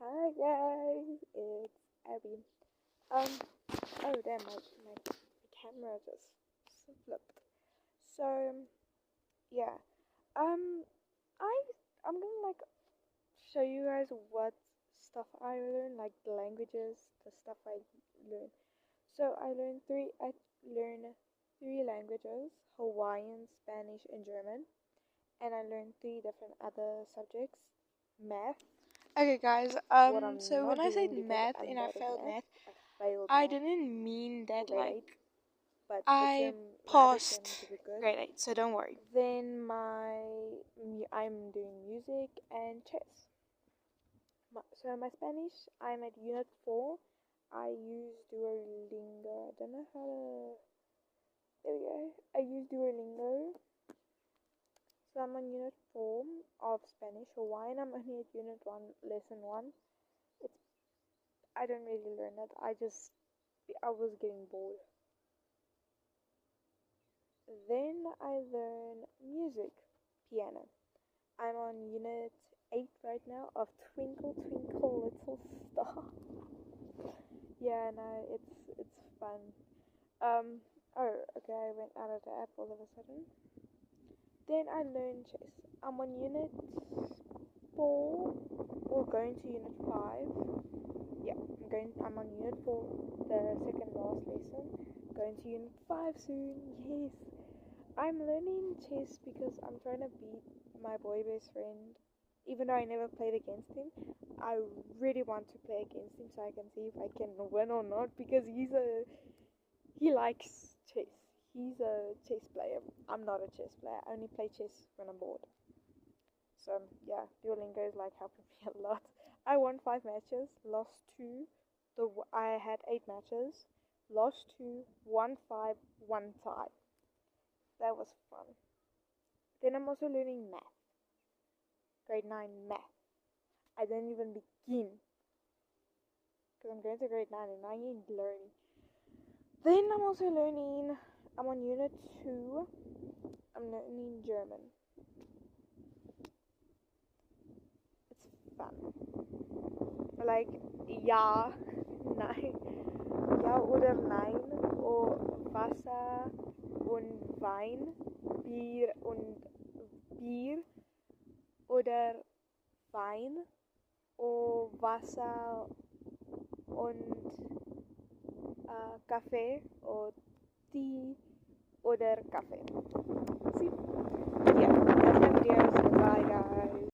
Hi guys, it's Abby. Um, oh damn, my camera just flipped. So yeah, um, I I'm gonna show you guys what stuff I learned, like the languages, the stuff I learned. So I learned three languages: Hawaiian, Spanish, and German, and I learned three different other subjects: math. Okay, guys. What I'm So when not I said doing because math I'm and I bad at failed math. math, I failed I math didn't mean for that grade 8, like but I my other term passed did good. grade 8, so don't worry. Then I'm doing music and chess. So my Spanish, I'm at Unit 4. I use Duolingo. I don't know how to. There we go. I use Duolingo. So I'm on Unit 4 of Spanish. Hawaiian, I'm only at Unit 1, Lesson 1. It's I don't really learn it. I was getting bored. Then I learn music, piano. I'm on Unit 8 right now of Twinkle Twinkle Little Star. Yeah, no, it's fun. Oh, okay, I went out of the app all of a sudden. Then I learned chess. I'm on Unit 4, or going to Unit 5. Yeah, I'm on Unit 4, the second last lesson. Going to Unit 5 soon. Yes. I'm learning chess because I'm trying to beat my boy best friend. Even though I never played against him, I really want to play against him so I can see if I can win or not because he likes chess. He's a chess player. I'm not a chess player. I only play chess when I'm bored. So yeah, Duolingo is like helping me a lot. I won 5 matches, lost two. I had 8 matches, lost two, won five, one tie. That was fun. Then I'm also learning math, grade 9 math. I didn't even begin because I'm going to grade 9 and I ain't learning. Then I'm also learning, I'm on Unit 2, I'm learning German. It's fun. Like, ja, nein, ja oder nein, or Wasser und Wein, Bier oder Wein, or Wasser und Kaffee oder Tee oder Kaffee. See? Yeah.